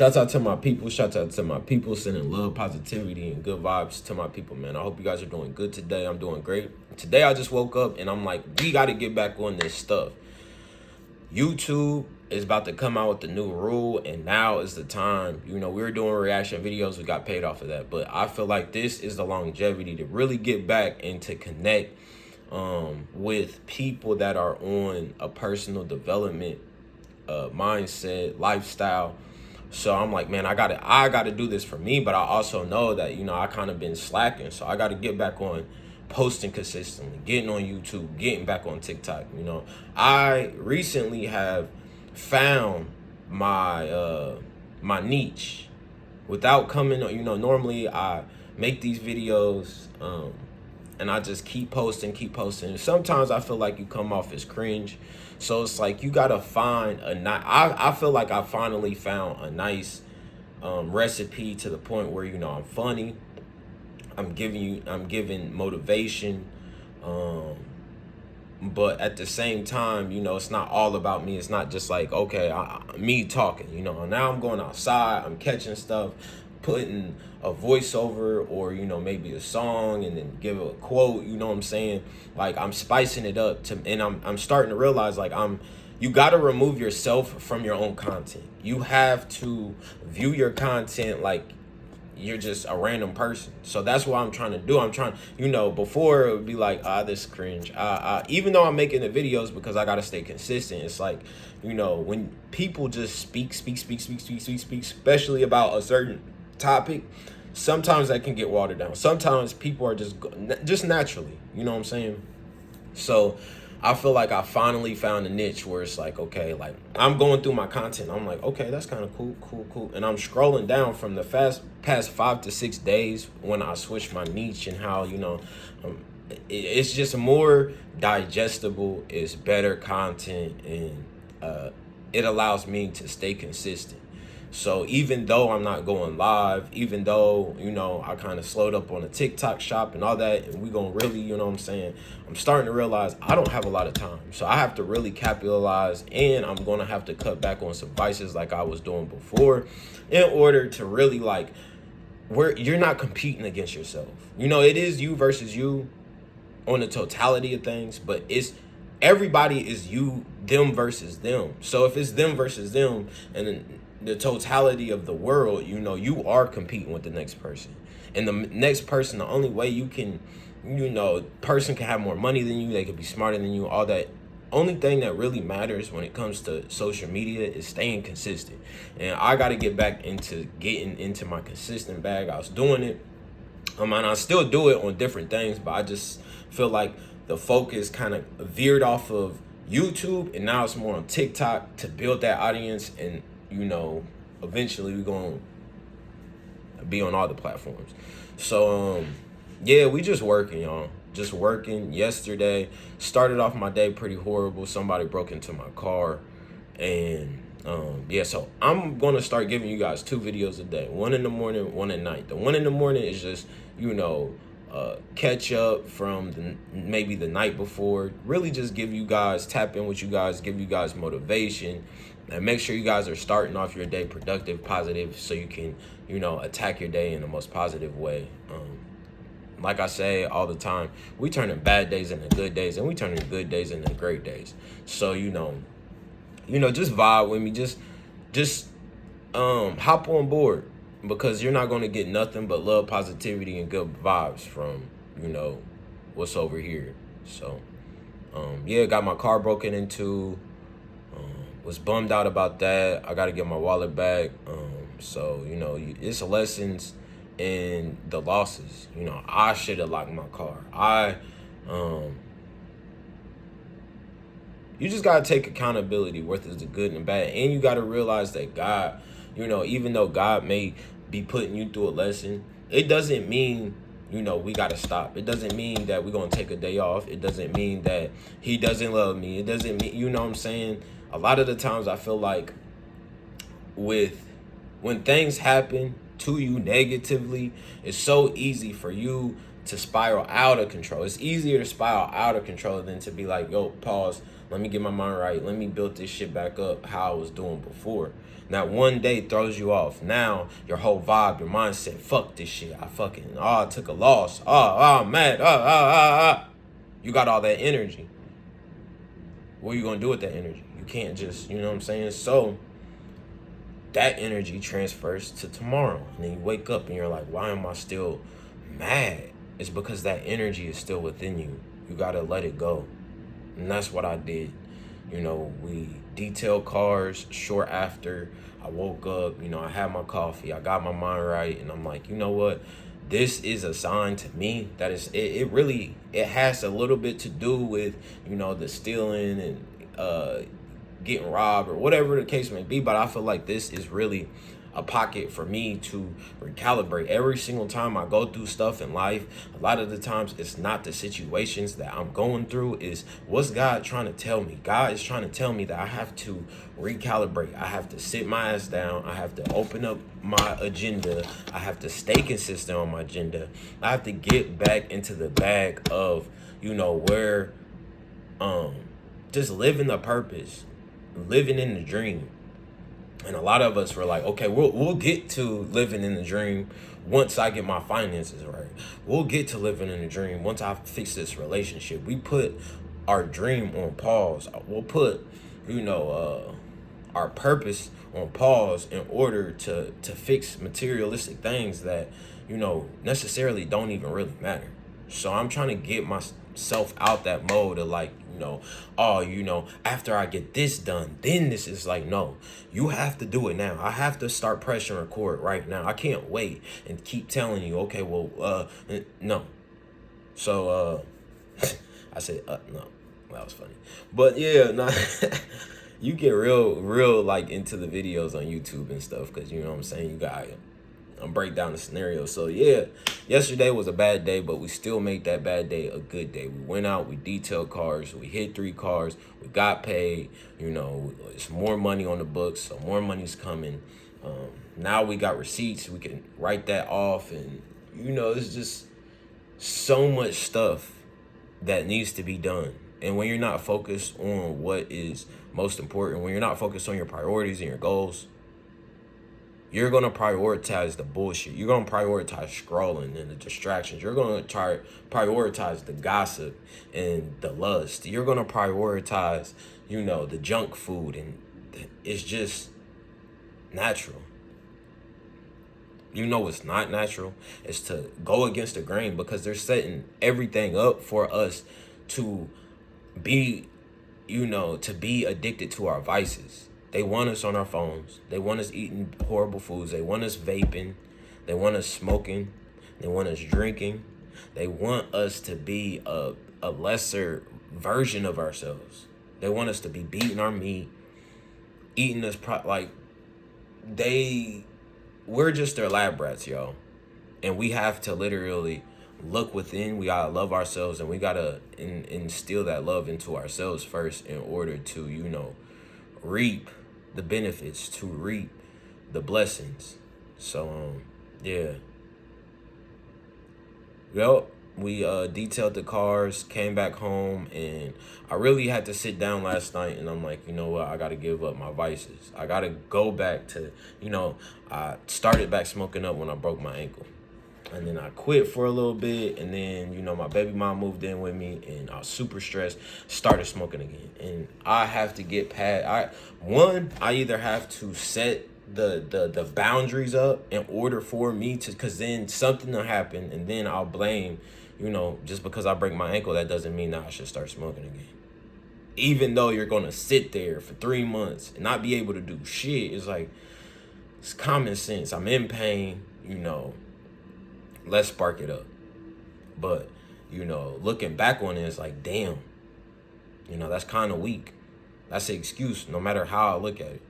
Shout out to my people. Shout out to my people. Sending love, positivity, and good vibes to my people, man. I hope you guys are doing good today. I'm doing great. Today I just woke up and I'm like, we got to get back on this stuff. YouTube is about to come out with the new rule, and now is the time. We were doing reaction videos. We got paid off of that. But I feel like this is the longevity to really get back and to connect with people that are on a personal development mindset, lifestyle. So I'm like, man, I gotta do this for me, but I also know that, I kind of been slacking. So I gotta get back on posting consistently, getting on YouTube, getting back on TikTok. I recently have found my niche without coming, normally I make these videos, and I just keep posting. Sometimes I feel like you come off as cringe. So it's like you gotta find I feel like I finally found a nice recipe to the point where I'm funny. I'm giving motivation, but at the same time, it's not all about me. It's not just like, okay, me talking. Now I'm going outside, I'm catching stuff, putting a voiceover or maybe a song, and then give a quote. You know what I'm saying? Like, I'm spicing it up and I'm starting to realize, like, you got to remove yourself from your own content. You have to view your content like you're just a random person. So that's what I'm trying to do. I'm trying, before it would be like, this is cringe. Even though I'm making the videos because I got to stay consistent, it's like, when people just speak, especially about a certain topic, sometimes that can get watered down. Sometimes people are just naturally, you know what I'm saying? So I feel like I finally found a niche where it's like, okay, like, I'm going through my content. I'm like, okay, that's kind of cool. And I'm scrolling down from the past 5 to 6 days when I switched my niche, and how, it's just more digestible, it's better content, and it allows me to stay consistent. So even though I'm not going live, even though, I kind of slowed up on the TikTok shop and all that, and we gonna really, I'm starting to realize I don't have a lot of time. So I have to really capitalize, and I'm gonna have to cut back on some vices like I was doing before, in order to really, like, where you're not competing against yourself. It is you versus you on the totality of things, but everybody is them versus them. So if it's them versus them, and then the totality of the world, you are competing with the next person. And the next person, the only way you can, person can have more money than you, they could be smarter than you, all that. Only thing that really matters when it comes to social media is staying consistent. And I got to get back into getting into my consistent bag. I was doing it. And I still do it on different things, but I just feel like the focus kind of veered off of YouTube, and now it's more on TikTok to build that audience. And eventually we're going to be on all the platforms. So, yeah, we just working, y'all. Just working. Yesterday, started off my day pretty horrible. Somebody broke into my car. And, yeah, so I'm going to start giving you guys 2 videos a day. One in the morning, one at night. The one in the morning is just, catch up from maybe the night before. Really just tap in with you guys, give you guys motivation, and make sure you guys are starting off your day productive, positive, so you can, attack your day in the most positive way. Like I say all the time, we turn in bad days into good days, and we turn in good days into great days. So, just vibe with me. Just hop on board, because you're not going to get nothing but love, positivity, and good vibes from, what's over here. So, yeah, got my car broken into. Was bummed out about that. I got to get my wallet back. So, it's lessons in the losses. I should have locked my car. You just got to take accountability, whether it's the good and the bad. And you got to realize that God, even though God may be putting you through a lesson, it doesn't mean, we got to stop. It doesn't mean that we're going to take a day off. It doesn't mean that he doesn't love me. It doesn't mean, what I'm saying? A lot of the times I feel like when things happen to you negatively, it's so easy for you to spiral out of control. It's easier to spiral out of control than to be like, yo, pause, let me get my mind right, let me build this shit back up how I was doing before. Now, one day throws you off. Now, your whole vibe, your mindset, fuck this shit. I took a loss. I'm mad. You got all that energy. What are you going to do with that energy? You can't just, you know what I'm saying? So, that energy transfers to tomorrow. And then you wake up and you're like, why am I still mad? It's because that energy is still within you. You got to let it go. And that's what I did. You know, we detailed cars. Short after I woke up, you know, I had my coffee, I got my mind right, and I'm like, you know what? This is a sign to me that it really has a little bit to do with, you know, the stealing and getting robbed or whatever the case may be. But I feel like this is really a pocket for me to recalibrate. Every single time I go through stuff in life, a lot of the times it's not the situations that I'm going through, is what's God trying to tell me. God is trying to tell me that I have to recalibrate. I have to sit my ass down. I have to open up my agenda. I have to stay consistent on my agenda. I have to get back into the bag of, you know, where just living the purpose, living in the dream. And a lot of us were like, okay, we'll get to living in the dream once I get my finances right. We'll get to living in the dream once I fix this relationship. We put our dream on pause. We'll put, you know, our purpose on pause in order to fix materialistic things that, you know, necessarily don't even really matter. So I'm trying to get myself out that mode of like, after I get this done, then this is like, no, you have to do it now. I have to start pressing record right now. I can't wait and keep telling you, okay, well, no. So, I said, no, that was funny. But yeah, no, you get real like into the videos on YouTube and stuff. Cause you know what I'm saying? You got break down the scenario. So yeah, yesterday was a bad day, but we still made that bad day a good day. We went out, we detailed cars, we hit 3 cars, we got paid. You know, it's more money on the books, so more money's coming. Now we got receipts, we can write that off, and you know, it's just so much stuff that needs to be done. And when you're not focused on what is most important, when you're not focused on your priorities and your goals, you're going to prioritize the bullshit. You're going to prioritize scrolling and the distractions. You're going to prioritize the gossip and the lust. You're going to prioritize, you know, the junk food. And it's just natural. You know it's not natural. It's to go against the grain, because they're setting everything up for us to be, you know, to be addicted to our vices. They want us on our phones. They want us eating horrible foods. They want us vaping. They want us smoking. They want us drinking. They want us to be a lesser version of ourselves. They want us to be beating our meat, eating us we're just their lab rats, y'all. And we have to literally look within. We gotta love ourselves, and we gotta instill that love into ourselves first in order to, you know, reap the benefits, to reap the blessings. So yeah, we detailed the cars, came back home, and I really had to sit down last night, and I'm like, you know what, I gotta give up my vices. I gotta go back to, you know, I started back smoking up when I broke my ankle. And then I quit for a little bit, and then, you know, my baby mom moved in with me, and I was super stressed, started smoking again. And I have to get past, I either have to set the boundaries up in order for me to, because then something will happen, and then I'll blame, you know, just because I break my ankle, that doesn't mean that I should start smoking again. Even though you're going to sit there for 3 months and not be able to do shit, it's like, it's common sense. I'm in pain, you know. Let's spark it up. But, you know, looking back on it, it's like, damn, you know, that's kind of weak. That's an excuse, no matter how I look at it.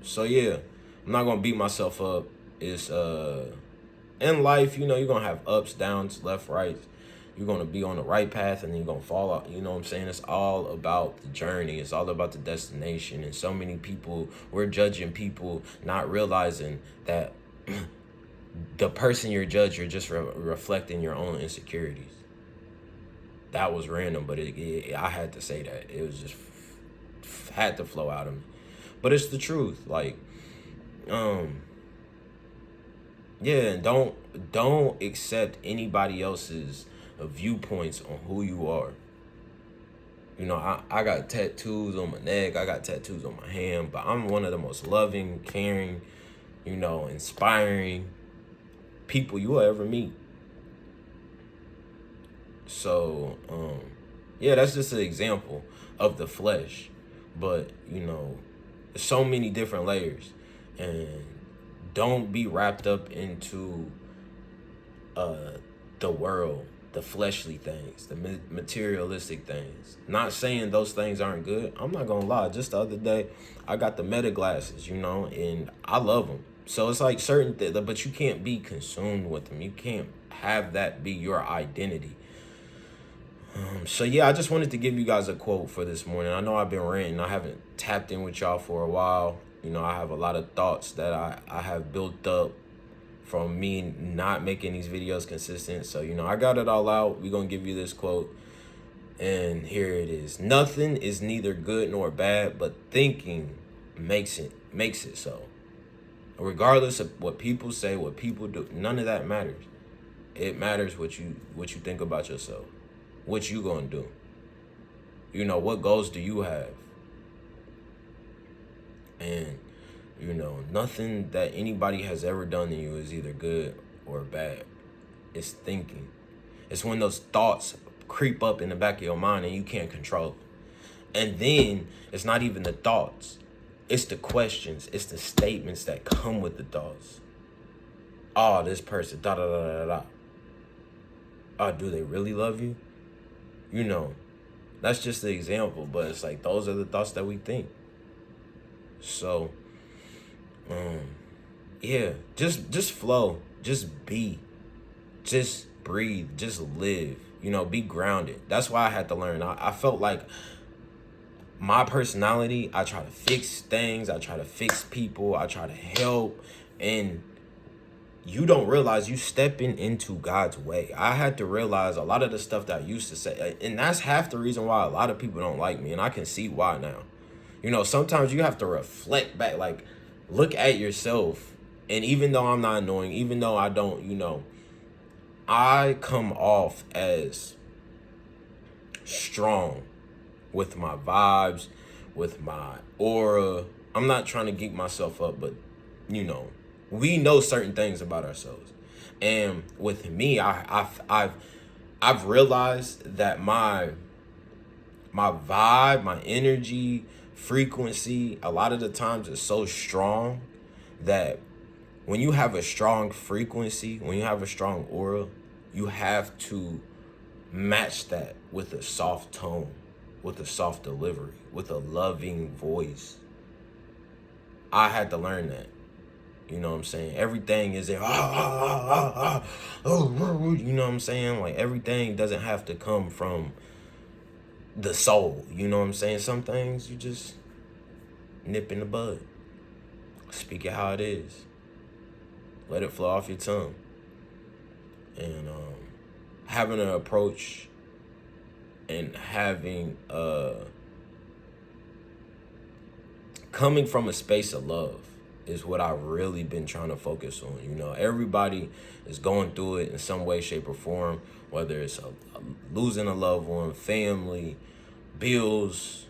So, yeah, I'm not going to beat myself up. It's, in life, you know, you're going to have ups, downs, left, right. You're going to be on the right path, and then you're going to fall out. You know what I'm saying? It's all about the journey. It's all about the destination. And so many people, we're judging people, not realizing that the person you're judging, you're just reflecting your own insecurities. That was random, but I had to say that. It was just had to flow out of me. But it's the truth. Like, yeah, and don't accept anybody else's viewpoints on who you are. You know, I got tattoos on my neck, I got tattoos on my hand, but I'm one of the most loving, caring, you know, inspiring people you will ever meet. So, yeah, that's just an example of the flesh. But, you know, there's so many different layers. And don't be wrapped up into the world, the fleshly things, the materialistic things. Not saying those things aren't good. I'm not gonna lie. Just the other day, I got the Meta glasses, you know, and I love them. So it's like certain things, but you can't be consumed with them. You can't have that be your identity. So yeah, I just wanted to give you guys a quote for this morning. I know I've been ranting. I haven't tapped in with y'all for a while. You know, I have a lot of thoughts that I have built up from me not making these videos consistent. So, you know, I got it all out. We're going to give you this quote. And here it is. Nothing is neither good nor bad, but thinking makes it so. Regardless of what people say, what people do, none of that matters. It matters what you think about yourself. What you gonna do? You know, what goals do you have? And, you know, nothing that anybody has ever done to you is either good or bad. It's thinking. It's when those thoughts creep up in the back of your mind and you can't control it. And then it's not even the thoughts. It's the questions. It's the statements that come with the thoughts. Oh, this person, da da da da da. Oh, do they really love you? You know, that's just the example, but it's like those are the thoughts that we think. So, yeah, just flow, just be, just breathe, just live, you know, be grounded. That's why I had to learn. I felt like my personality, I try to fix things, I try to fix people, I try to help, and you don't realize you stepping into God's way. I had to realize a lot of the stuff that I used to say, and that's half the reason why a lot of people don't like me, and I can see why now. You know, sometimes you have to reflect back, like, look at yourself, and even though I'm not annoying, even though I don't, you know, I come off as strong with my vibes, with my aura. I'm not trying to geek myself up, but, you know, we know certain things about ourselves. And with me, I've realized that my vibe, my energy, frequency, a lot of the times is so strong that when you have a strong frequency, when you have a strong aura, you have to match that with a soft tone, with a soft delivery, with a loving voice. I had to learn that. You know what I'm saying? Everything is there. Oh, you know what I'm saying? Like, everything doesn't have to come from the soul. You know what I'm saying? Some things you just nip in the bud. Speak it how it is. Let it flow off your tongue. And having an approach and having coming from a space of love is what I've really been trying to focus on. You know, everybody is going through it in some way, shape, or form, whether it's losing a loved one, family, bills,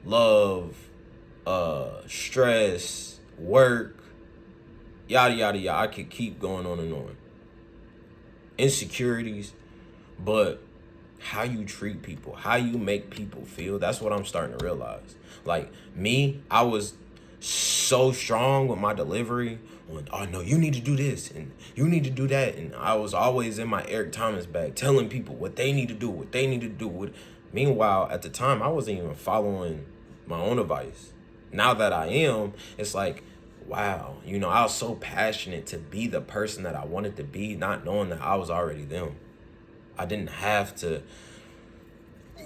love, stress, work, yada, yada, yada. I could keep going on and on. Insecurities, but how you treat people, how you make people feel, that's what I'm starting to realize. Like, me, I was so strong with my delivery on, oh no, you need to do this and you need to do that, and I was always in my Eric Thomas bag telling people what they need to do. Meanwhile, at the time, I wasn't even following my own advice. Now that I am, it's like, wow, you know, I was so passionate to be the person that I wanted to be, not knowing that I was already them. I didn't have to,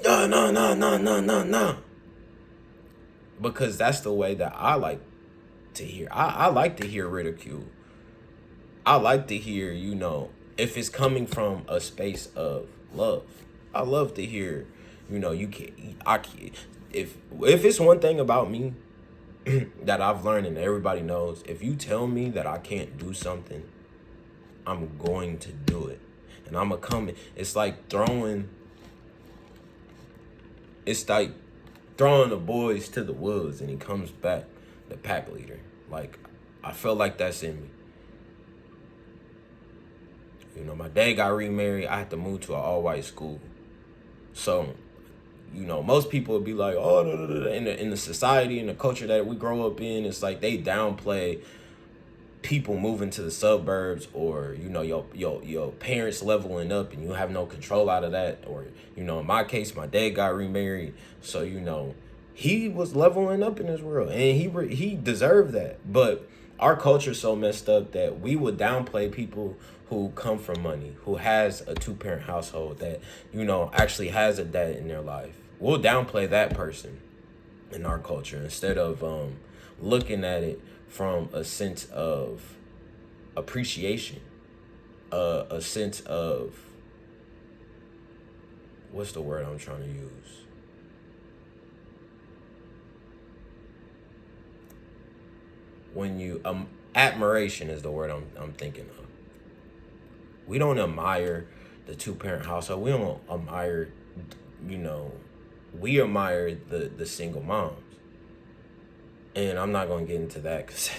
no. Because that's the way that I like to hear. I like to hear ridicule. I like to hear, if it's coming from a space of love. I love to hear, you can I can if it's one thing about me that I've learned and everybody knows, if you tell me that I can't do something, I'm going to do it. And I'm gonna come. It's like throwing the boys to the wolves and he comes back the pack leader. Like, I feel like that's in me. My dad got remarried. I had to move to an all-white school. So, most people would be like, oh, no, no, no. In the society, in the culture that we grow up in, it's like they downplay people moving to the suburbs, or your parents leveling up and you have no control out of that. Or in my case, my dad got remarried, so he was leveling up in this world, and he deserved that. But our culture's so messed up that we would downplay people who come from money, who has a two-parent household, that actually has a dad in their life. We'll downplay that person in our culture instead of looking at it from a sense of appreciation, a sense of, what's the word I'm trying to use? When you admiration is the word I'm thinking of. We don't admire the two-parent household. We don't admire, we admire the single moms. And I'm not going to get into that because,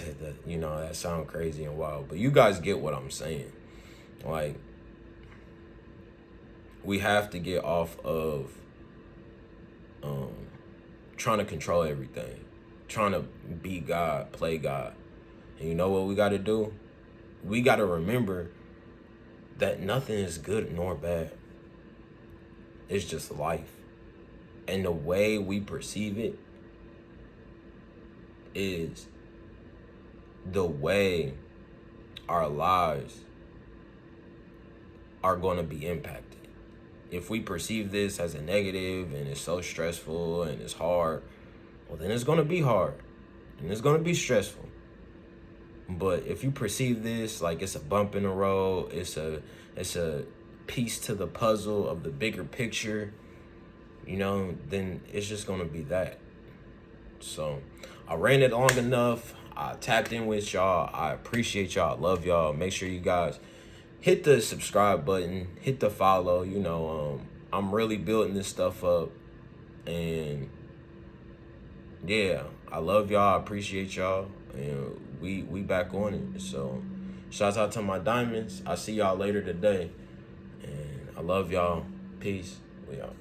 that sounds crazy and wild. But you guys get what I'm saying. Like, we have to get off of trying to control everything. Trying to be God, play God. And you know what we got to do? We got to remember that nothing is good nor bad. It's just life. And the way we perceive it is the way our lives are going to be impacted. If we perceive this as a negative and it's so stressful and it's hard, well, then it's going to be hard and it's going to be stressful. But if you perceive this like it's a bump in the road, it's a piece to the puzzle of the bigger picture, then it's just going to be that. So I ran it long enough. I tapped in with y'all. I appreciate y'all. I love y'all. Make sure you guys hit the subscribe button, hit the follow. I'm really building this stuff up. And yeah, I love y'all. I appreciate y'all. And we back on it. So shouts out to my diamonds. I see y'all later today. And I love y'all. Peace. We out.